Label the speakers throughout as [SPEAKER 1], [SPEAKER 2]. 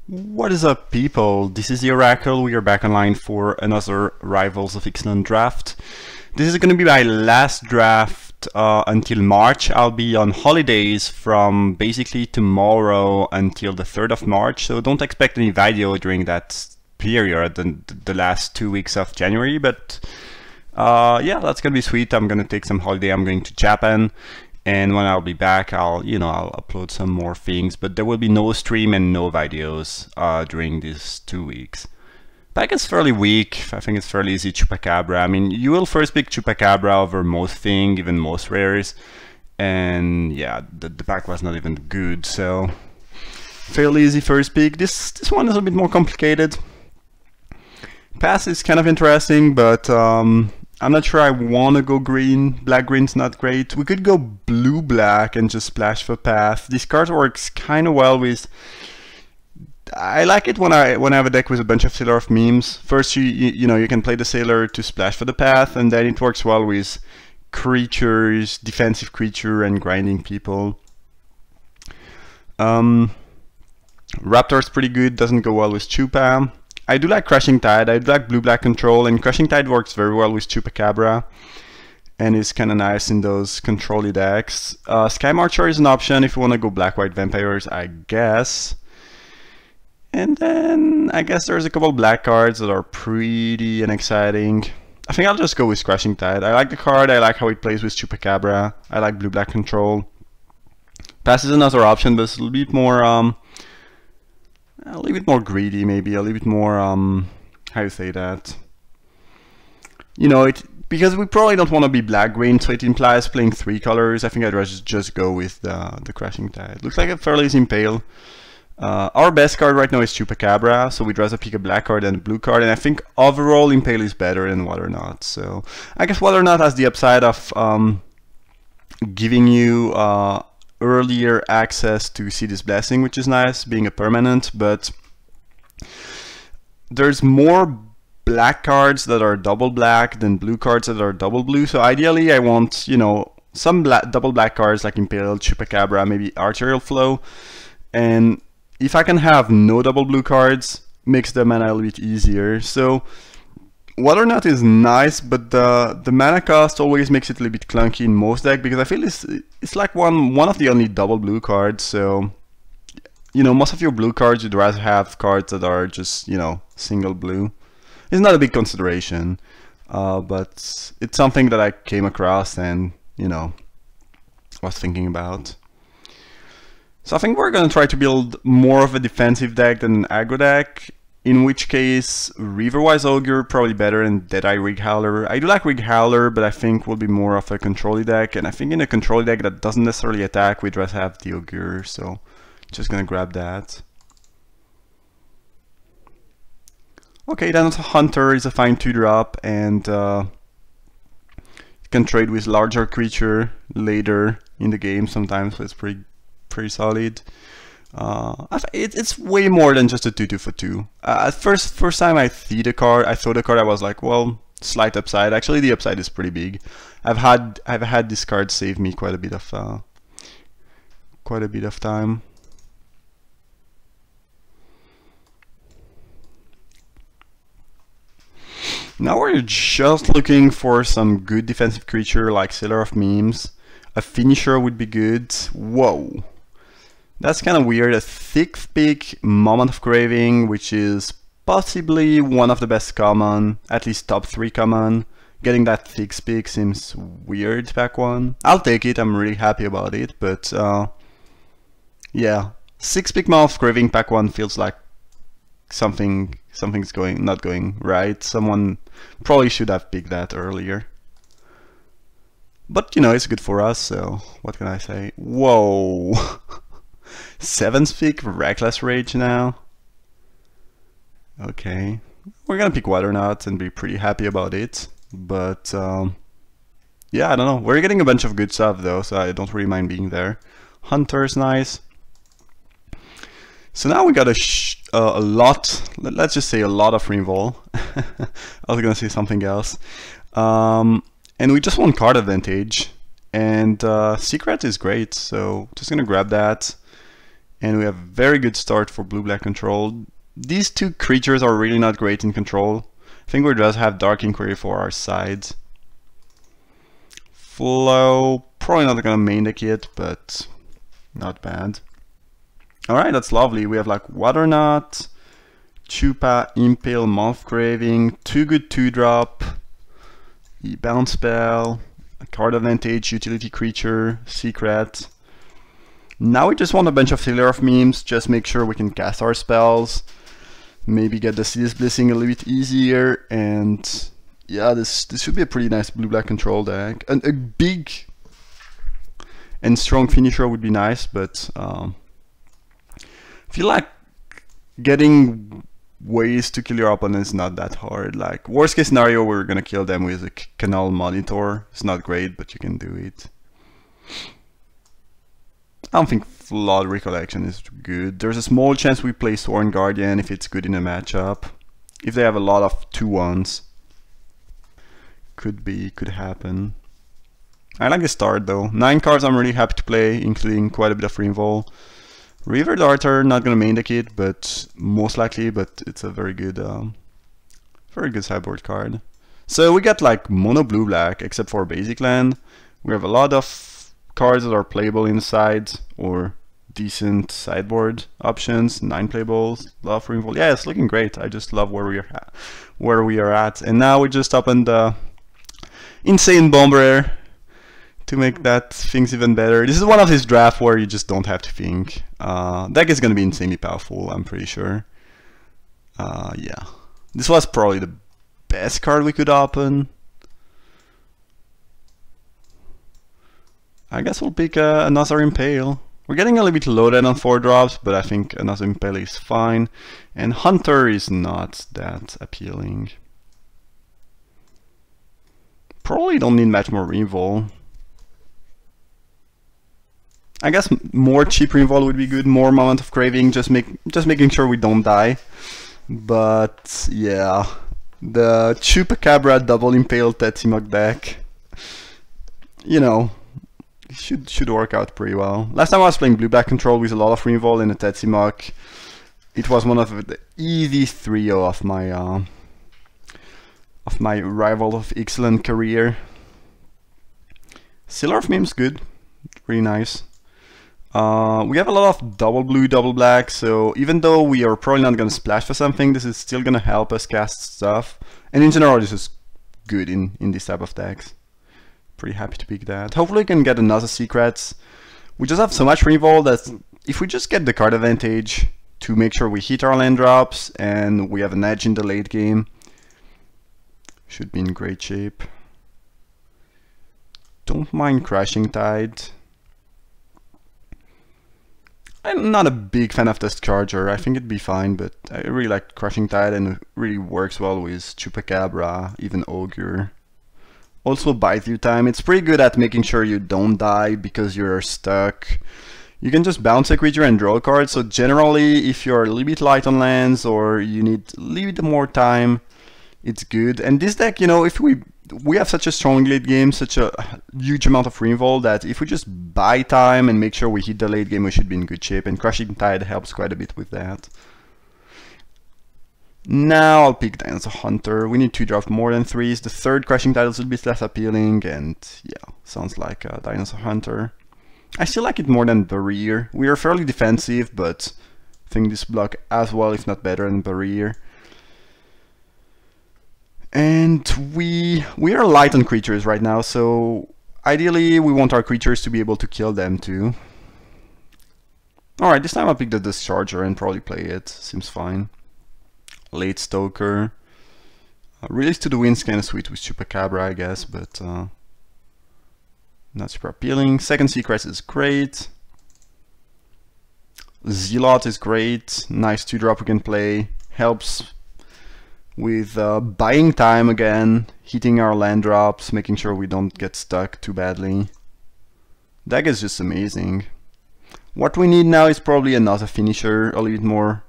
[SPEAKER 1] What is up, people? This is the Oracle. We are back online for another Rivals of Ixalan draft. This is going to be my last draft until March. I'll be on holidays from basically tomorrow until the 3rd of March, so don't expect any video during that period, the last 2 weeks of January, but yeah, that's going to be sweet. I'm going to take some holiday. I'm going to Japan. And when I'll be back, I'll upload some more things, but there will be no stream and no videos during these 2 weeks. Pack is fairly weak. I think it's fairly easy. Chupacabra. I mean, you will first pick Chupacabra over most thing, even most rares. And yeah, the pack was not even good, so fairly easy first pick. This one is a bit more complicated. Pass is kind of interesting, but I'm not sure I want to go green. Black-green's not great. We could go blue-black and just splash for path. This card works kind of well with... I like it when I have a deck with a bunch of Sailor of Memes. First, you can play the Sailor to splash for the path, and then it works well with creatures, defensive creature, and grinding people. Raptor's pretty good. Doesn't go well with Chupa. I do like Crashing Tide, I do like blue-black control, and Crashing Tide works very well with Chupacabra, and is kind of nice in those control-y decks. Sky Marcher is an option if you want to go black-white vampires, I guess. And then I guess there's a couple black cards that are pretty unexciting. I think I'll just go with Crashing Tide. I like the card, I like how it plays with Chupacabra, I like blue-black control. Pass is another option, but it's a little bit more greedy, maybe a little bit more how you say that, because we probably don't want to be black-green, so it implies playing 3 colors. I think I'd rather just go with the Crashing Tide. Looks like a fairly easy Impale. Our best card right now is Chupacabra, so we'd rather pick a black card than a blue card, and I think overall Impale is better than Waterknot. So I guess Waterknot has the upside of giving you earlier access to Seedy's Blessing, which is nice, being a permanent, but there's more black cards that are double black than blue cards that are double blue, so ideally I want, some double black cards like Impale, Chupacabra, maybe Arterial Flow, and if I can have no double blue cards, makes the mana a little bit easier. So Waterknot is nice, but the mana cost always makes it a little bit clunky in most decks, because I feel it's like one of the only double blue cards. So most of your blue cards you'd rather have cards that are just single blue. It's not a big consideration, but it's something that I came across and was thinking about. So I think we're gonna try to build more of a defensive deck than an aggro deck. In which case, Riverwise Ogre probably better than Deadeye Rig Howler. I do like Rig Howler, but I think will be more of a control deck, and I think in a control deck that doesn't necessarily attack, we'd rather have the Ogre, so just gonna grab that. Okay, then Hunter is a fine 2-drop, and you can trade with larger creature later in the game sometimes, so it's pretty solid. It's way more than just a 2/2 for 2. At first time I saw the card, I was like, well, slight upside. Actually, the upside is pretty big. I've had this card save me quite a bit of time. Now we're just looking for some good defensive creature like Sailor of Memes. A finisher would be good. Whoa. That's kind of weird. A 6th pick, Moment of Craving, which is possibly one of the best common, at least top 3 common. Getting that 6th pick seems weird, pack 1. I'll take it, I'm really happy about it, but yeah. 6th pick Moment of Craving, pack 1 feels like something's not going right. Someone probably should have picked that earlier. But it's good for us, so what can I say? Whoa. 7th pick, Reckless Rage now. Okay, we're gonna pick Waterknot and be pretty happy about it. But yeah, I don't know. We're getting a bunch of good stuff though, so I don't really mind being there. Hunter's nice. So now we got a lot. Let's just say a lot of Reinvol. I was gonna say something else. And we just want card advantage. And Secret is great, so just gonna grab that. And we have very good start for blue-black control. These two creatures are really not great in control. I think we just have Dark Inquiry for our sides. Flow, probably not gonna main deck it, but not bad. Alright, that's lovely. We have like Water Knot, Chupa, Impale, Moth Craving, 2 good 2-drop, bounce spell, a card advantage, utility creature, secret. Now we just want a bunch of filler of memes, just make sure we can cast our spells, maybe get the Seed's Blessing a little bit easier, and yeah, this should be a pretty nice blue-black control deck. And a big and strong finisher would be nice, but I feel like getting ways to kill your opponent is not that hard. Like, worst case scenario, we're gonna kill them with a Canal Monitor. It's not great, but you can do it. I don't think Flood Recollection is good. There's a small chance we play Sworn Guardian if it's good in a matchup. If they have a lot of 2-1s. Could happen. I like the start though. 9 cards I'm really happy to play, including quite a bit of Rainfall. River Darter, not gonna main deck it, but most likely, but it's a very good sideboard card. So we got like mono blue black, except for basic land. We have a lot of cards that are playable inside, or decent sideboard options. 9 playables, love Rainfall. Yeah, it's looking great. I just love where we are at. And now we just opened the Insane Bomber to make that things even better. This is one of these drafts where you just don't have to think. Deck is gonna be insanely powerful, I'm pretty sure. Yeah, this was probably the best card we could open. I guess we'll pick another Impale. We're getting a little bit loaded on 4-drops, but I think another Impale is fine. And Hunter is not that appealing. Probably don't need much more Revol. I guess more cheap Revol would be good, more Moment of Craving, just making sure we don't die. But yeah, the Chupacabra double Impale Tetsimok deck, you know, should work out pretty well. Last time I was playing blue-black control with a lot of Revol and a Tetsimok. It was one of the easy trio of my rival of Ixalan career. Sealer of Memes good, really nice. We have a lot of double blue, double black, so even though we are probably not gonna splash for something, this is still gonna help us cast stuff. And in general, this is good in this type of decks. Pretty happy to pick that. Hopefully we can get another secrets. We just have so much Revol that if we just get the card advantage to make sure we hit our land drops and we have an edge in the late game, should be in great shape. Don't mind Crashing Tide. I'm not a big fan of this Charger. I think it'd be fine, but I really like Crushing Tide and it really works well with Chupacabra, even Ogre. Also Bite You Time. It's pretty good at making sure you don't die because you're stuck. You can just bounce a creature and draw a card, so generally if you're a little bit light on lands or you need a little bit more time, it's good. And this deck, you know, if we have such a strong late game, such a huge amount of Revol, that if we just buy time and make sure we hit the late game, we should be in good shape, and Crushing Tide helps quite a bit with that. Now I'll pick Dinosaur Hunter. We need to drop more than 3s. The third Crushing Tide is a little bit less appealing, and yeah, sounds like Dinosaur Hunter. I still like it more than Barrier. We are fairly defensive, but I think this block as well, if not better than Barrier. And we are light on creatures right now, so ideally we want our creatures to be able to kill them too. Alright, this time I'll pick the Discharger and probably play it. Seems fine. Late Stoker. Release to the Wind's kind of sweet with Chupacabra, I guess, but not super appealing. Second Secret is great. Zealot is great. Nice 2-drop we can play. Helps with buying time again, hitting our land drops, making sure we don't get stuck too badly. Deck is just amazing. What we need now is probably another finisher, a little bit more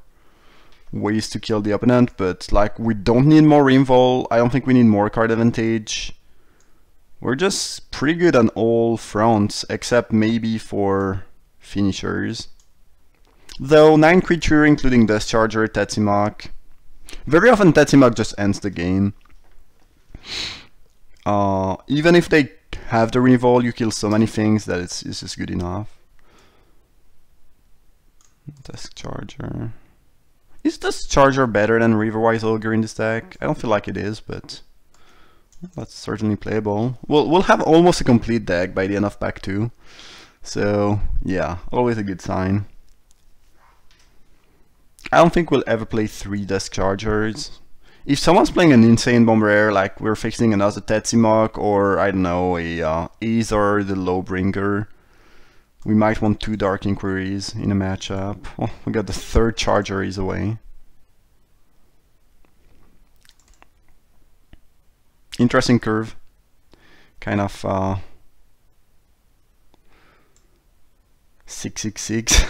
[SPEAKER 1] ways to kill the opponent, but like we don't need more Revol. I don't think we need more card advantage. We're just pretty good on all fronts, except maybe for finishers. Though 9 creature including Discharger, Tetsimok. Very often Tetsimok just ends the game. Even if they have the Revol, you kill so many things that it's just good enough. Discharger. Is Discharger better than Riverwise Ogre in this deck? I don't feel like it is, but that's certainly playable. We'll have almost a complete deck by the end of pack 2. So yeah, always a good sign. I don't think we'll ever play 3 Dischargers. If someone's playing an insane Bomber, like we're fixing another Tetsimok, or I don't know, a Aether the Lowbringer, we might want 2 Dark Inquiries in a matchup. Oh, we got the 3rd Charger is away. Interesting curve. Kind of 666.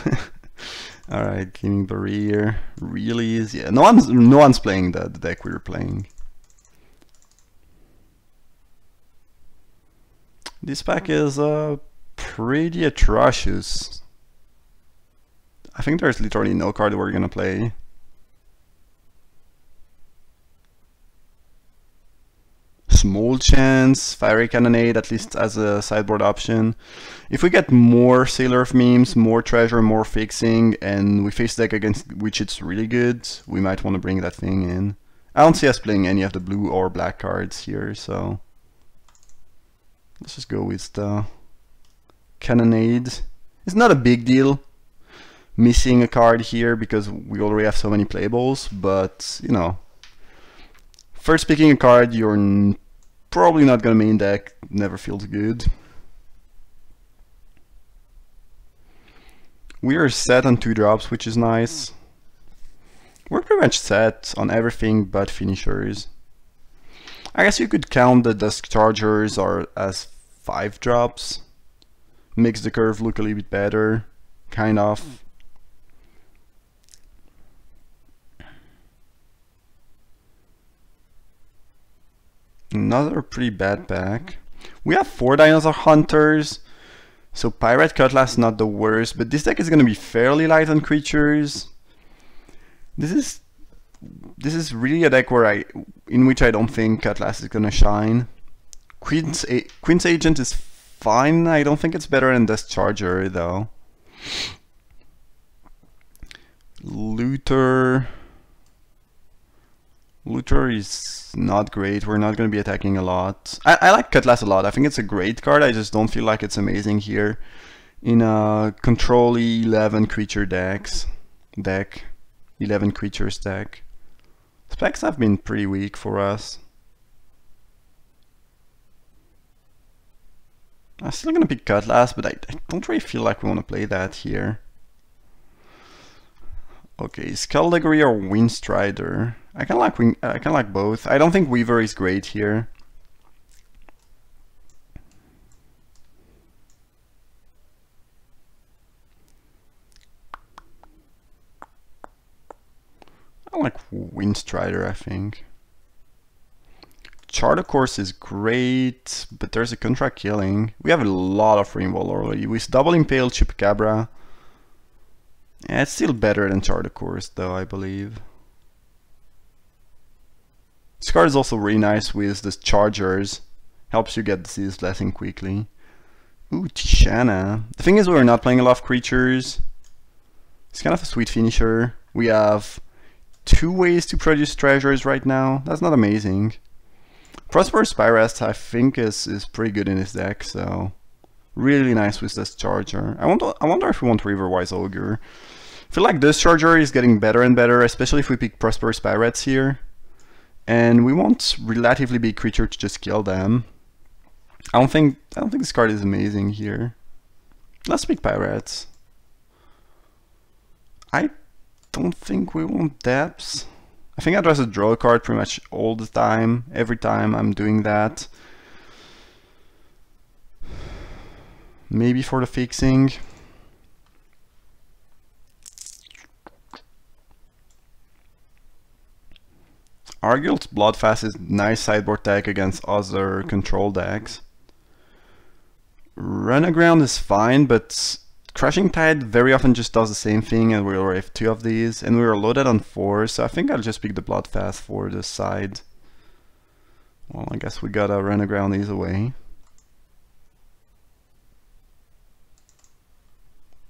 [SPEAKER 1] Alright, Gleaming Barrier. Really easy. Yeah, no one's playing the deck we were playing. This pack is pretty atrocious. I think there's literally no card we're gonna play. Small chance, Fiery Cannonade at least as a sideboard option. If we get more Sailor of Memes, more Treasure, more Fixing, and we face a deck against which it's really good, we might want to bring that thing in. I don't see us playing any of the blue or black cards here, so let's just go with the Cannonade. It's not a big deal missing a card here because we already have so many playables, but you know, first picking a card you're probably not gonna main deck never feels good. We are set on 2 drops, which is nice. We're pretty much set on everything but finishers. I guess you could count the Dischargers as 5 drops. Makes the curve look a little bit better, kind of. Another pretty bad pack. We have 4 Dinosaur Hunters, so Pirate Cutlass not the worst, but this deck is going to be fairly light on creatures. This is really a deck in which I don't think Cutlass is going to shine. Queen's Agent is fine. I don't think it's better than Discharger though. Looter is not great. We're not going to be attacking a lot. I like Cutlass a lot. I think it's a great card. I just don't feel like it's amazing here in a control 11 creature deck. 11 creatures deck. Specs have been pretty weak for us. I'm still going to pick Cutlass, but I don't really feel like we want to play that here. Okay, Skullduggery or Windstrider. I kind of like both. I don't think Weaver is great here. I like Windstrider, I think. Chart of course is great, but there's a contract killing. We have a lot of Rainbow already. With Double Impale, Chupacabra. Yeah, it's still better than Chart of course, though, I believe. This card is also really nice with the Chargers. Helps you get Disease Blessing quickly. Ooh, Tishana. The thing is, we're not playing a lot of creatures. It's kind of a sweet finisher. We have 2 ways to produce treasures right now. That's not amazing. Prosperous Spyrest, I think, is pretty good in this deck, so really nice with this Charger. I wonder if we want Riverwise Ogre. I feel like this Charger is getting better and better, especially if we pick Prosperous Pirates here. And we want relatively big creature to just kill them. I don't think this card is amazing here. Let's pick Pirates. I don't think we want Depths. I think I'd rather draw a card pretty much all the time, every time I'm doing that. Maybe for the fixing. Argyll's Bloodfast is nice sideboard tech against other control decks. Run Aground is fine, but Crushing Tide very often just does the same thing, and we already have 2 of these, and we are loaded on 4, so I think I'll just pick the Bloodfast for the side. Well, I guess we gotta run aground either way.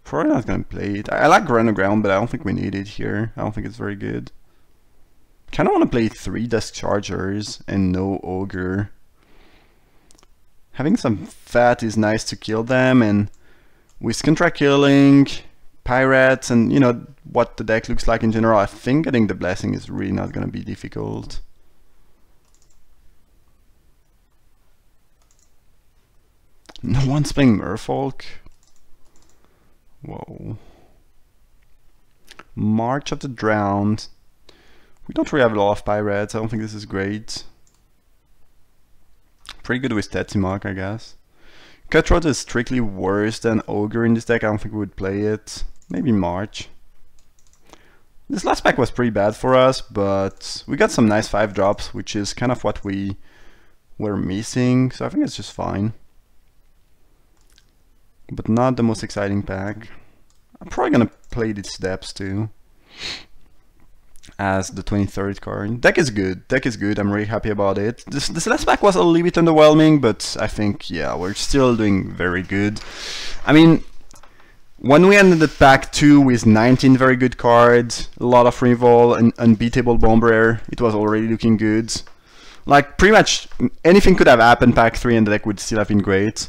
[SPEAKER 1] Probably not gonna play it. I like run aground, but I don't think we need it here. I don't think it's very good. Kinda wanna play 3 Dusk Chargers and no Ogre. Having some fat is nice to kill them, and with contract killing, pirates, and you know what the deck looks like in general, I think getting the blessing is really not gonna be difficult. No one's playing Merfolk. Whoa. March of the Drowned. We don't really have a lot of pirates. I don't think this is great. Pretty good with Tetzimoc, I guess. Cutthroat is strictly worse than Ogre in this deck. I don't think we would play it. Maybe March. This last pack was pretty bad for us, but we got some nice 5 drops, which is kind of what we were missing, so I think it's just fine. But not the most exciting pack. I'm probably gonna play these Steps too, as the 23rd card. Deck is good, I'm really happy about it. This last pack was a little bit underwhelming, but I think, yeah, we're still doing very good. I mean, when we ended the pack 2 with 19 very good cards, a lot of removal, and unbeatable Bomber, it was already looking good. Like, pretty much anything could have happened pack 3 and the deck would still have been great.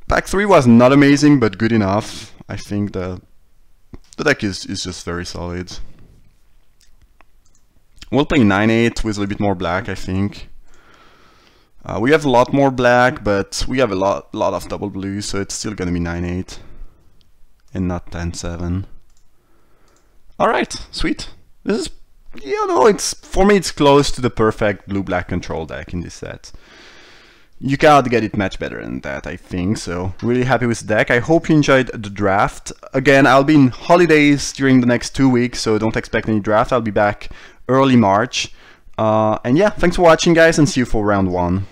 [SPEAKER 1] Pack 3 was not amazing, but good enough. I think the deck is just very solid. We'll play 9-8 with a little bit more black, I think. We have a lot more black, but we have a lot of double blue, so it's still gonna be 9-8 and not 10-7. Alright, sweet. This is, you know, it's, for me it's close to the perfect blue-black control deck in this set. You cannot get it much better than that, I think, so really happy with the deck. I hope you enjoyed the draft. Again, I'll be in holidays during the next 2 weeks, so don't expect any draft. I'll be back early March. And yeah, thanks for watching, guys, and see you for round 1.